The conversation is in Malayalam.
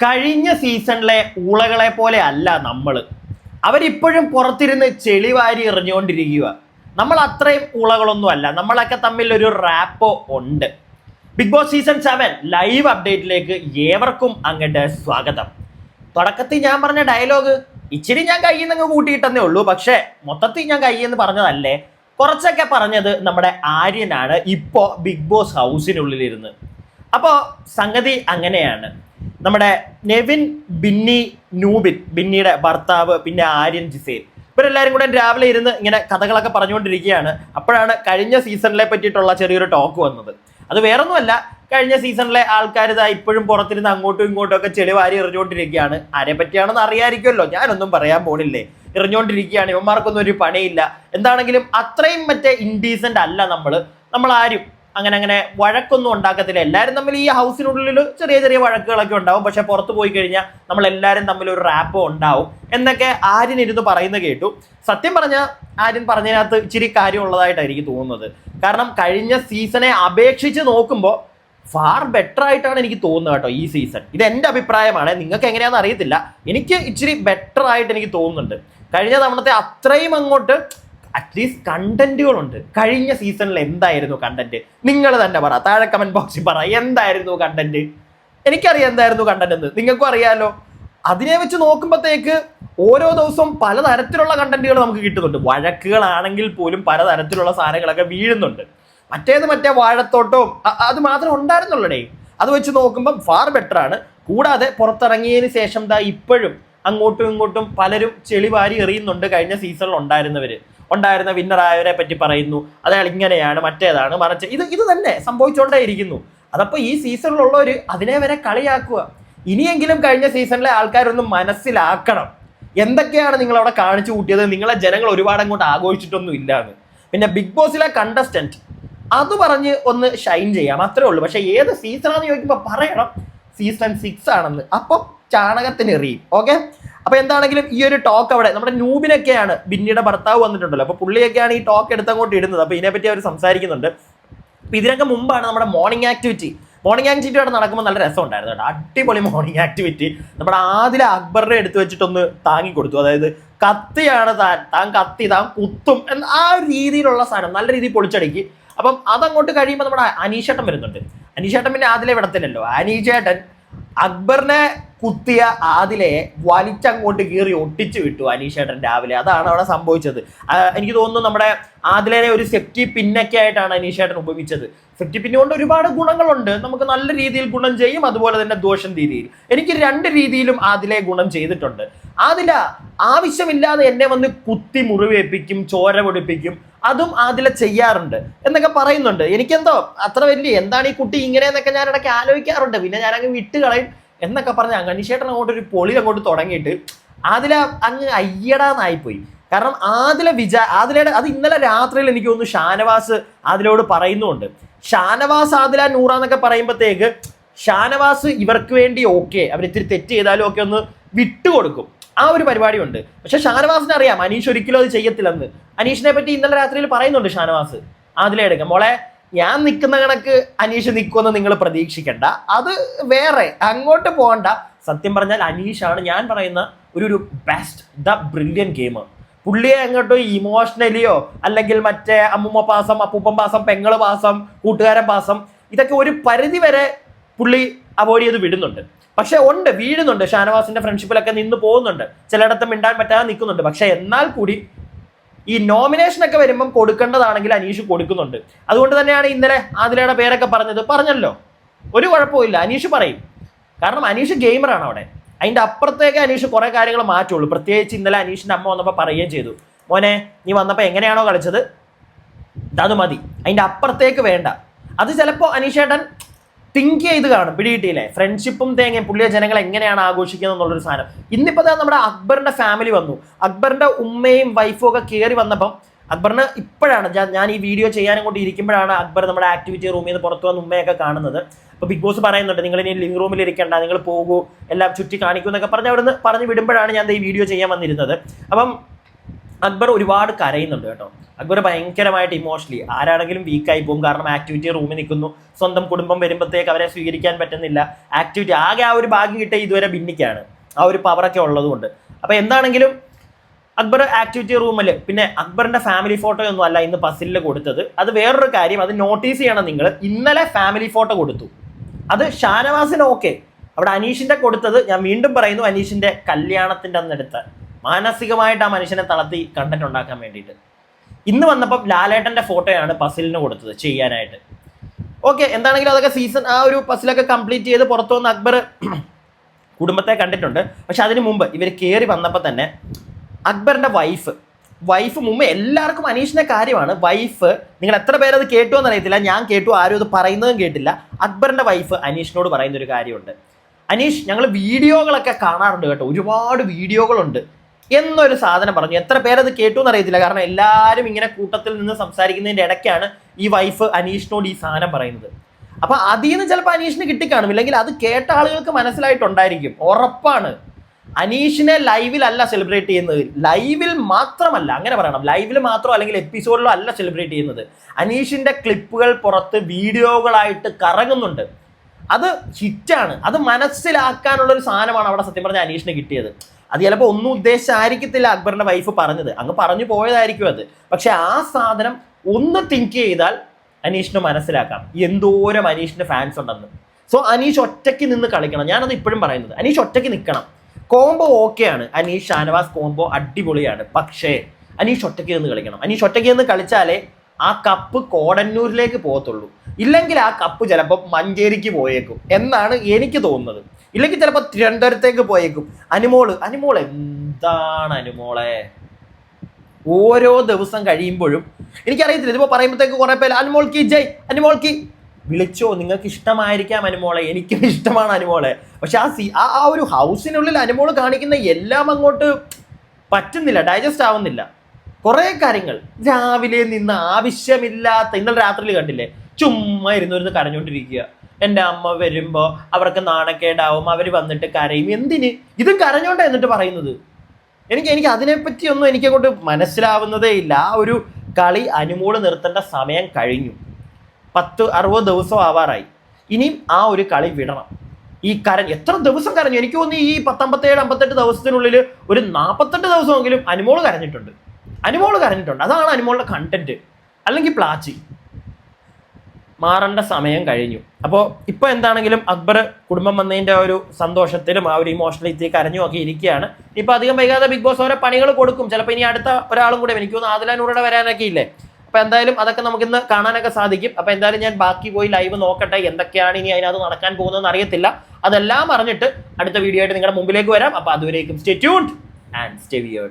കഴിഞ്ഞ സീസണിലെ ഊളകളെ പോലെ അല്ല നമ്മൾ. അവരിപ്പോഴും പുറത്തിരുന്ന് ചെളിവാരി എറിഞ്ഞുകൊണ്ടിരിക്കുക. നമ്മൾ അത്രയും ഊളകളൊന്നും അല്ല. നമ്മളൊക്കെ തമ്മിൽ ഒരു റാപ്പോ ഉണ്ട്. ബിഗ് ബോസ് സീസൺ 7 ലൈവ് അപ്ഡേറ്റിലേക്ക് ഏവർക്കും അങ്ങോട്ട് സ്വാഗതം. തുടക്കത്തിൽ ഞാൻ പറഞ്ഞ ഡയലോഗ് ഇച്ചിരി ഞാൻ കയ്യിൽ നിന്ന് കൂട്ടിയിട്ടെന്നേ ഉള്ളൂ. പക്ഷേ മൊത്തത്തിൽ ഞാൻ കയ്യിൽ നിന്ന് പറഞ്ഞതല്ലേ. കുറച്ചൊക്കെ പറഞ്ഞത് നമ്മുടെ ആര്യനാണ് ഇപ്പോൾ ബിഗ് ബോസ് ഹൗസിനുള്ളിലിരുന്ന്. അപ്പോൾ സംഗതി അങ്ങനെയാണ്. നമ്മുടെ നെവിൻ, ബിന്നി, നൂബിൻ, ബിന്നിയുടെ ഭർത്താവ്, പിന്നെ ആര്യൻ, ജിസേൽ, ഇവരെല്ലാവരും കൂടെ രാവിലെ ഇരുന്ന് ഇങ്ങനെ കഥകളൊക്കെ പറഞ്ഞുകൊണ്ടിരിക്കുകയാണ്. അപ്പോഴാണ് കഴിഞ്ഞ സീസണിലെ പറ്റിയിട്ടുള്ള ചെറിയൊരു ടോക്ക് വന്നത്. അത് വേറൊന്നുമല്ല, കഴിഞ്ഞ സീസണിലെ ആൾക്കാർ ഇതാ ഇപ്പോഴും പുറത്തിരുന്ന് അങ്ങോട്ടും ഇങ്ങോട്ടും ഒക്കെ ചെളി വാരി എറിഞ്ഞുകൊണ്ടിരിക്കുകയാണ്. ആരെ പറ്റിയാണെന്ന് അറിയാമായിരിക്കുമല്ലോ, ഞാനൊന്നും പറയാൻ പോണില്ലേ. എറിഞ്ഞുകൊണ്ടിരിക്കുകയാണ്, ഇവന്മാർക്കൊന്നും ഒരു പണിയില്ല. എന്താണെങ്കിലും അത്രയും മറ്റേ ഇൻഡീസൻ്റ് അല്ല നമ്മളാരും അങ്ങനെ വഴക്കൊന്നും ഉണ്ടാക്കത്തില്ല. എല്ലാവരും തമ്മിൽ ഈ ഹൗസിനുള്ളിൽ ചെറിയ ചെറിയ വഴക്കുകളൊക്കെ ഉണ്ടാവും. പക്ഷെ പുറത്ത് പോയി കഴിഞ്ഞാൽ നമ്മളെല്ലാവരും തമ്മിൽ ഒരു റാപ്പോ ഉണ്ടാവും എന്നൊക്കെ ആര്യൻ ഇരുന്ന് പറയുന്നത് കേട്ടു. സത്യം പറഞ്ഞാൽ ആര്യൻ പറഞ്ഞതിനകത്ത് ഇച്ചിരി കാര്യമുള്ളതായിട്ടാണ് എനിക്ക് തോന്നുന്നത്. കാരണം കഴിഞ്ഞ സീസണെ അപേക്ഷിച്ച് നോക്കുമ്പോൾ ഫാർ ബെറ്റർ ആയിട്ടാണ് എനിക്ക് തോന്നുന്നത് കേട്ടോ ഈ സീസൺ. ഇത് എൻ്റെ അഭിപ്രായമാണ്, നിങ്ങൾക്ക് എങ്ങനെയാണെന്ന് അറിയത്തില്ല. എനിക്ക് ഇച്ചിരി ബെറ്റർ ആയിട്ട് എനിക്ക് തോന്നുന്നുണ്ട്. കഴിഞ്ഞ തവണത്തെ അത്രയും അങ്ങോട്ട് അറ്റ്ലീസ്റ്റ് കണ്ടന്റുകളുണ്ട്. കഴിഞ്ഞ സീസണിൽ എന്തായിരുന്നു കണ്ടന്റ്? നിങ്ങൾ തന്നെ പറ, താഴെ കമന്റ് ബോക്സിൽ പറ, എന്തായിരുന്നു കണ്ടന്റ്? എനിക്കറിയാം എന്തായിരുന്നു കണ്ടന്റ് എന്ന്, നിങ്ങൾക്കും അറിയാമല്ലോ. അതിനെ വെച്ച് നോക്കുമ്പോഴത്തേക്ക് ഓരോ ദിവസവും പലതരത്തിലുള്ള കണ്ടന്റുകൾ നമുക്ക് കിട്ടുന്നുണ്ട്. വഴക്കുകളാണെങ്കിൽ പോലും പലതരത്തിലുള്ള സാധനങ്ങളൊക്കെ വീഴുന്നുണ്ട്. മറ്റേ വാഴത്തോട്ടവും അത് മാത്രമേ ഉണ്ടായിരുന്നുള്ളടേ. അത് വെച്ച് നോക്കുമ്പം ഫാർ ബെറ്റർ ആണ്. കൂടാതെ പുറത്തിറങ്ങിയതിന് ശേഷം ഇപ്പോഴും അങ്ങോട്ടും ഇങ്ങോട്ടും പലരും ചെളിവാരി എറിയുന്നുണ്ട്. കഴിഞ്ഞ സീസണിൽ ഉണ്ടായിരുന്ന വിന്നറായവരെ പറ്റി പറയുന്നു, അയാൾ ഇങ്ങനെയാണ്, മറ്റേതാണ്, മറിച്ച് ഇത് തന്നെ സംഭവിച്ചുകൊണ്ടേ ഇരിക്കുന്നു. അതപ്പോൾ ഈ സീസണിലുള്ളവർ അതിനെ വരെ കളിയാക്കുക. ഇനിയെങ്കിലും കഴിഞ്ഞ സീസണിലെ ആൾക്കാരൊന്നും മനസ്സിലാക്കണം എന്തൊക്കെയാണ് നിങ്ങളവിടെ കാണിച്ചു കൂട്ടിയത്. നിങ്ങളെ ജനങ്ങൾ ഒരുപാട് അങ്ങോട്ട് ആഘോഷിച്ചിട്ടൊന്നും ഇല്ലാന്ന്. പിന്നെ ബിഗ് ബോസിലെ കണ്ടസ്റ്റന്റ് അത് പറഞ്ഞ് ഒന്ന് ഷൈൻ ചെയ്യാം, അത്രേ ഉള്ളൂ. പക്ഷെ ഏത് സീസണാന്ന് ചോദിക്കുമ്പോൾ പറയണം സീസൺ 6 ആണെന്ന്. അപ്പം ചാണകത്തിന് എറിയും. ഓക്കെ, അപ്പൊ എന്താണെങ്കിലും ഈ ഒരു ടോക്ക് അവിടെ നമ്മുടെ നൂബിനൊക്കെയാണ്, ബിന്നിയുടെ ഭർത്താവ് വന്നിട്ടുണ്ടല്ലോ, അപ്പൊ പുള്ളിയൊക്കെയാണ് ഈ ടോക്ക് എടുത്തങ്ങോട്ട് ഇടുന്നത്. അപ്പൊ ഇതിനെപ്പറ്റി അവർ സംസാരിക്കുന്നുണ്ട്. അപ്പൊ ഇതിനൊക്കെ മുമ്പാണ് നമ്മുടെ മോർണിംഗ് ആക്ടിവിറ്റി അവിടെ നടക്കുമ്പോൾ നല്ല രസം ഉണ്ടായിരുന്നു കേട്ടോ. അടിപൊളി മോർണിംഗ് ആക്ടിവിറ്റി. നമ്മുടെ ആദില അക്ബറിനെ എടുത്തു വെച്ചിട്ടൊന്ന് താങ്ങി കൊടുത്തു. അതായത് കത്തിയാണ് താൻ കുത്തും എന്ന ആ ഒരു രീതിയിലുള്ള സാധനം നല്ല രീതിയിൽ പൊളിച്ചടുക്കി. അപ്പം അതങ്ങോട്ട് കഴിയുമ്പോൾ നമ്മുടെ അനീഷേട്ടൻ വരുന്നുണ്ട്. അനീഷേട്ടൻ പിന്നെ ആദിലെ വിടത്തില്ലല്ലോ. അനീഷേട്ടൻ അക്ബറിനെ കുത്തിയ ആദിലയെ വലിച്ചങ്ങോട്ട് കീറി ഒട്ടിച്ചു വിട്ടു അനീഷേട്ടൻ രാവിലെ. അതാണ് അവിടെ സംഭവിച്ചത്. എനിക്ക് തോന്നുന്നു നമ്മുടെ ആദിലയെ ഒരു സെഫ്റ്റി പിന്നൊക്കെ ആയിട്ടാണ് അനീഷേട്ടൻ ഉപയോഗിച്ചത്. സെഫ്റ്റി പിന്ന് കൊണ്ട് ഒരുപാട് ഗുണങ്ങളുണ്ട്. നമുക്ക് നല്ല രീതിയിൽ ഗുണം ചെയ്യും, അതുപോലെ തന്നെ ദോഷം രീതിയിൽ. എനിക്ക് 2 രീതിയിലും ആദിലയെ ഗുണം ചെയ്തിട്ടുണ്ട്. ആദില ആവശ്യമില്ലാതെ എന്നെ വന്ന് കുത്തി മുറിവേൽപ്പിക്കും, ചോര പൊടിപ്പിക്കും, അതും ആദില ചെയ്യാറുണ്ട് എന്നൊക്കെ പറയുന്നുണ്ട്. എനിക്കെന്തോ അത്ര വലിയ എന്താണ് ഈ കുട്ടി ഇങ്ങനെയെന്നൊക്കെ ഞാൻ ഇടയ്ക്ക് ആലോചിക്കാറുണ്ട്. പിന്നെ ഞാനങ്ങ് വിട്ടുകളയും എന്നൊക്കെ പറഞ്ഞ് അനീഷേട്ടൻ അങ്ങോട്ട് ഒരു പൊളി അങ്ങോട്ട് തുടങ്ങിയിട്ട് ആദില അങ്ങ് അയ്യടാന്നായിപ്പോയി. കാരണം ആദിലയുടെ അത് ഇന്നലെ രാത്രിയിൽ എനിക്ക് തോന്നുന്നു ഷാനവാസ് ആദിലയോട് പറയുന്നുണ്ട്. ഷാനവാസ് ആദില നൂറാന്നൊക്കെ പറയുമ്പോഴത്തേക്ക് ഷാനവാസ് ഇവർക്ക് വേണ്ടി ഓക്കെ, അവരിത്തിരി തെറ്റ് ചെയ്താലും ഒക്കെ ഒന്ന് വിട്ടുകൊടുക്കും. ആ ഒരു പരിപാടിയുണ്ട്. പക്ഷെ ഷാനവാസിനെ അറിയാം അനീഷ് ഒരിക്കലും അത് ചെയ്യത്തില്ലെന്ന്. അനീഷിനെ പറ്റി ഇന്നലെ രാത്രിയിൽ പറയുന്നുണ്ട് ഷാനവാസ് ആദിലയുടെ. മോളെ, ഞാൻ നിൽക്കുന്ന കണക്ക് അനീഷ് നിൽക്കുമെന്ന് നിങ്ങൾ പ്രതീക്ഷിക്കണ്ട, അത് വേറെ, അങ്ങോട്ട് പോകണ്ട. സത്യം പറഞ്ഞാൽ അനീഷാണ് ഞാൻ പറയുന്ന ഒരു ബെസ്റ്റ് ബ്രില്യൻ ഗെയിമർ. പുള്ളിയെ അങ്ങോട്ട് ഇമോഷണലിയോ അല്ലെങ്കിൽ മറ്റേ അമ്മുമ്മ പാസം, അപ്പൂപ്പൻ പാസം, പെങ്ങള് പാസം, കൂട്ടുകാരൻ പാസം, ഇതൊക്കെ ഒരു പരിധി വരെ പുള്ളി അവോയ്ഡ് ചെയ്ത് വിടുന്നുണ്ട്. പക്ഷെ വീഴുന്നുണ്ട്. ഷാനവാസിന്റെ ഫ്രണ്ട്ഷിപ്പിലൊക്കെ നിന്ന് പോകുന്നുണ്ട്, ചിലയിടത്ത് മിണ്ടാൻ പറ്റാതെ നിൽക്കുന്നുണ്ട്. പക്ഷെ എന്നാൽ കൂടി ഈ നോമിനേഷനൊക്കെ വരുമ്പം കൊടുക്കേണ്ടതാണെങ്കിൽ അനീഷ് കൊടുക്കുന്നുണ്ട്. അതുകൊണ്ട് തന്നെയാണ് ഇന്നലെ ആദിലയുടെ പേരൊക്കെ പറഞ്ഞല്ലോ. ഒരു കുഴപ്പമില്ല, അനീഷ് പറയും. കാരണം അനീഷ് ഗെയിമറാണ് അവിടെ. അതിൻ്റെ അപ്പുറത്തേക്ക് അനീഷ് കുറേ കാര്യങ്ങൾ മാറ്റുള്ളൂ. പ്രത്യേകിച്ച് ഇന്നലെ അനീഷിൻ്റെ അമ്മ വന്നപ്പോൾ പറയുകയും ചെയ്തു, മോനെ നീ വന്നപ്പോൾ എങ്ങനെയാണോ കളിച്ചത് അത് മതി, അതിൻ്റെ അപ്പുറത്തേക്ക് വേണ്ട. അത് ചിലപ്പോൾ അനീഷേട്ടൻ തിങ്ക് ചെയ്ത് കാണും, പിടികിട്ടിയില്ലേ. ഫ്രണ്ട്ഷിപ്പും തേങ്ങയും പുള്ളിയെ ജനങ്ങൾ എങ്ങനെയാണ് ആഘോഷിക്കുന്നത് എന്നുള്ളൊരു സാധനം. ഇന്നിപ്പോൾ നമ്മുടെ അക്ബറിന്റെ ഫാമിലി വന്നു. അക്ബറിന്റെ ഉമ്മയും വൈഫും ഒക്കെ കയറി വന്നപ്പം അക്ബറിന് ഇപ്പോഴാണ് ഞാൻ ഈ വീഡിയോ ചെയ്യാനും കൊണ്ട് ഇരിക്കുമ്പോഴാണ് അക്ബർ നമ്മുടെ ആക്ടിവിറ്റി റൂമിൽ നിന്ന് പുറത്തു വന്ന് ഉമ്മയൊക്കെ കാണുന്നത്. അപ്പോൾ ബിഗ് ബോസ് പറയുന്നുണ്ട്, നിങ്ങൾ ഇനി ലിവിംഗ് റൂമിൽ ഇരിക്കേണ്ട, നിങ്ങൾ പോകൂ, എല്ലാം ചുറ്റി കാണിക്കൂ എന്നൊക്കെ പറഞ്ഞ് അവിടുന്ന് പറഞ്ഞ് വിടുമ്പോഴാണ് ഞാൻ ഈ വീഡിയോ ചെയ്യാൻ വന്നിരുന്നത്. അപ്പം അക്ബർ ഒരുപാട് കരയുന്നുണ്ട് കേട്ടോ. അക്ബർ ഭയങ്കരമായിട്ട് ഇമോഷണലി ആരാണെങ്കിലും വീക്കായി പോകും. കാരണം ആക്ടിവിറ്റി റൂമിൽ നിൽക്കുന്നു, സ്വന്തം കുടുംബം വരുമ്പോഴത്തേക്ക് അവരെ സ്വീകരിക്കാൻ പറ്റുന്നില്ല. ആക്ടിവിറ്റി ആകെ ആ ഒരു ഭാഗ്യം കിട്ടിയ ഇതുവരെ ഭിന്നിക്കാണ്, ആ ഒരു പവറൊക്കെ ഉള്ളതുകൊണ്ട്. അപ്പോൾ എന്താണെങ്കിലും അക്ബർ ആക്ടിവിറ്റി റൂമിൽ, പിന്നെ അക്ബറിന്റെ ഫാമിലി ഫോട്ടോ ഒന്നും അല്ല ഇന്ന് പസിലിൽ കൊടുത്തത്. അത് വേറൊരു കാര്യം, അത് നോട്ടീസ് ചെയ്യണം നിങ്ങൾ. ഇന്നലെ ഫാമിലി ഫോട്ടോ കൊടുത്തു, അത് ഷാനവാസിന് ഓക്കെ. അവിടെ അനീഷിന്റെ കൊടുത്തത് ഞാൻ വീണ്ടും പറയുന്നു, അനീഷിന്റെ കല്യാണത്തിന്റെ അന്നെടുത്ത മാനസികമായിട്ട് ആ മനുഷ്യനെ തളർത്തി കണ്ടന്റ് ഉണ്ടാക്കാൻ വേണ്ടിയിട്ട്. ഇന്ന് വന്നപ്പോൾ ലാലേട്ടന്റെ ഫോട്ടോയാണ് പസിലിന് കൊടുത്തത് ചെയ്യാനായിട്ട്. ഓക്കെ, എന്താണെങ്കിലും അതൊക്കെ സീസൺ ആ ഒരു പസിലൊക്കെ കംപ്ലീറ്റ് ചെയ്ത് പുറത്തു വന്ന് അക്ബർ കുടുംബത്തെ കണ്ടിട്ടുണ്ട്. പക്ഷെ അതിന് മുമ്പ് ഇവർ കയറി വന്നപ്പോൾ തന്നെ അക്ബറിന്റെ വൈഫ് മുമ്പ് എല്ലാവർക്കും അനീഷിന്റെ കാര്യമാണ്. വൈഫ്, നിങ്ങൾ എത്ര പേരത് കേട്ടു എന്നറിയത്തില്ല, ഞാൻ കേട്ടു, ആരും അത് പറയുന്നതും കേട്ടില്ല. അക്ബറിന്റെ വൈഫ് അനീഷിനോട് പറയുന്ന ഒരു കാര്യമുണ്ട്, അനീഷ് ഞങ്ങൾ വീഡിയോകളൊക്കെ കാണാറുണ്ട് കേട്ടോ, ഒരുപാട് വീഡിയോകളുണ്ട് എന്നൊരു സാധനം പറഞ്ഞു. എത്ര പേരത് കേട്ടു എന്നറിയത്തില്ല, കാരണം എല്ലാവരും ഇങ്ങനെ കൂട്ടത്തിൽ നിന്ന് സംസാരിക്കുന്നതിൻ്റെ ഇടയ്ക്കാണ് ഈ വൈഫ് അനീഷിനോട് ഈ സാധനം പറയുന്നത്. അപ്പൊ അതിൽ നിന്ന് ചിലപ്പോൾ അനീഷിന് കിട്ടിക്കാണും, ഇല്ലെങ്കിൽ അത് കേട്ട ആളുകൾക്ക് മനസ്സിലായിട്ടുണ്ടായിരിക്കും, ഉറപ്പാണ്. അനീഷിനെ ലൈവിലല്ല സെലിബ്രേറ്റ് ചെയ്യുന്നത്, ലൈവിൽ മാത്രമല്ല, അങ്ങനെ പറയണം, ലൈവിൽ മാത്രം അല്ലെങ്കിൽ എപ്പിസോഡിലോ അല്ല സെലിബ്രേറ്റ് ചെയ്യുന്നത്. അനീഷിന്റെ ക്ലിപ്പുകൾ പുറത്ത് വീഡിയോകളായിട്ട് കറങ്ങുന്നുണ്ട്. അത് ഹിറ്റാണ്, അത് മനസ്സിലാക്കാനുള്ള ഒരു സാധനമാണ് അവിടെ സത്യം പറഞ്ഞാൽ അനീഷിന് കിട്ടിയത്. അത് ചിലപ്പോൾ ഒന്നും ഉദ്ദേശിച്ചായിരിക്കത്തില്ല അക്ബറിന്റെ വൈഫ് പറഞ്ഞത്, അങ്ങ് പറഞ്ഞു പോയതായിരിക്കും അത്. പക്ഷെ ആ സാധനം ഒന്ന് തിങ്ക് ചെയ്താൽ അനീഷിന് മനസ്സിലാക്കാം എന്തോരം അനീഷിന്റെ ഫാൻസ് ഉണ്ടെന്ന്. സോ അനീഷ് ഒറ്റയ്ക്ക് നിന്ന് കളിക്കണം, ഞാനത് ഇപ്പോഴും പറയുന്നത്, അനീഷ് ഒറ്റയ്ക്ക് നിൽക്കണം. കോംബോ ഓക്കെയാണ്, അനീഷ് ഷാനവാസ് കോംബോ അടിപൊളിയാണ്. പക്ഷേ അനീഷ് ഒറ്റയ്ക്ക് നിന്ന് കളിക്കണം. അനീഷ് ഒറ്റയ്ക്ക് നിന്ന് കളിച്ചാലേ ആ കപ്പ് കോടന്നൂരിലേക്ക് പോകത്തുള്ളൂ. ഇല്ലെങ്കിൽ ആ കപ്പ് ചിലപ്പോൾ മഞ്ചേരിക്ക് പോയേക്കും എന്നാണ് എനിക്ക് തോന്നുന്നത്. ഇല്ലെങ്കിൽ ചിലപ്പോൾ തിരുവനന്തപുരത്തേക്ക് പോയേക്കും. അനുമോൾ എന്താണ് അനുമോളെ, ഓരോ ദിവസം കഴിയുമ്പോഴും എനിക്കറിയത്തില്ല, ഇതിപ്പോൾ പറയുമ്പോഴത്തേക്ക് കുറേ പേര് അനുമോൾക്ക് ജയ്, അനുമോൾക്ക് വിളിച്ചോ, നിങ്ങൾക്ക് ഇഷ്ടമായിരിക്കാം അനുമോളെ, എനിക്കും ഇഷ്ടമാണ് അനുമോളെ. പക്ഷെ ആ ഒരു ഹൗസിനുള്ളിൽ അനുമോൾ കാണിക്കുന്ന എല്ലാം അങ്ങോട്ട് പറ്റുന്നില്ല, ഡൈജസ്റ്റ് ആവുന്നില്ല. കുറേ കാര്യങ്ങൾ രാവിലെ നിന്ന് ആവശ്യമില്ലാത്ത, ഇന്നലെ രാത്രിയിൽ കണ്ടില്ലേ, ചുമ്മാ ഇരുന്നിരുന്ന് കരഞ്ഞോണ്ടിരിക്കുക. എൻ്റെ അമ്മ വരുമ്പോൾ അവർക്ക് നാണക്കേടാവും, അവർ വന്നിട്ട് കരയും. എന്തിന് ഇതും കരഞ്ഞോണ്ടാ എന്നിട്ട് പറയുന്നത്? എനിക്ക് അതിനെപ്പറ്റിയൊന്നും എനിക്കങ്ങോട്ട് മനസ്സിലാവുന്നതേ ഇല്ല. ആ ഒരു കളി അനുമോള് നിർത്തേണ്ട സമയം കഴിഞ്ഞു. 60 ദിവസം ആവാറായി. ഇനിയും ആ ഒരു കളി വിടണം. ഈ എത്ര ദിവസം കരഞ്ഞു? എനിക്ക് തോന്നുന്നു ഈ 57-58 ദിവസത്തിനുള്ളിൽ ഒരു 48 ദിവസമെങ്കിലും അനുമോള് കരഞ്ഞിട്ടുണ്ട്. അതാണ് അനുമോളുടെ കണ്ടന്റ്. അല്ലെങ്കിൽ പ്ലാച്ചി മാറേണ്ട സമയം കഴിഞ്ഞു. അപ്പോൾ ഇപ്പോൾ എന്താണെങ്കിലും അക്ബർ കുടുംബം വന്നതിൻ്റെ ഒരു സന്തോഷത്തിലും ആ ഒരു ഇമോഷണലിറ്റി കരഞ്ഞും ഒക്കെ ഇരിക്കുകയാണ്. ഇപ്പോൾ അധികം വൈകാതെ ബിഗ് ബോസ് ഓരോ പണികൾ കൊടുക്കും. ചിലപ്പോൾ ഇനി അടുത്ത ഒരാളും കൂടെ, എനിക്ക് തോന്നുന്നു ആദിലാനൂറുടെ വരാനൊക്കെ ഇല്ലേ. അപ്പോൾ എന്തായാലും അതൊക്കെ നമുക്കിന്ന് കാണാനൊക്കെ സാധിക്കും. അപ്പോൾ എന്തായാലും ഞാൻ ബാക്കി പോയി ലൈവ് നോക്കട്ടെ, എന്തൊക്കെയാണ് ഇനി അതിനകത്ത് നടക്കാൻ പോകുന്നതെന്ന് അറിയത്തില്ല. അതെല്ലാം അറിഞ്ഞിട്ട് അടുത്ത വീഡിയോ ആയിട്ട് നിങ്ങളുടെ മുമ്പിലേക്ക് വരാം. അപ്പോൾ അതുവരേക്കും stay tuned and stay weird.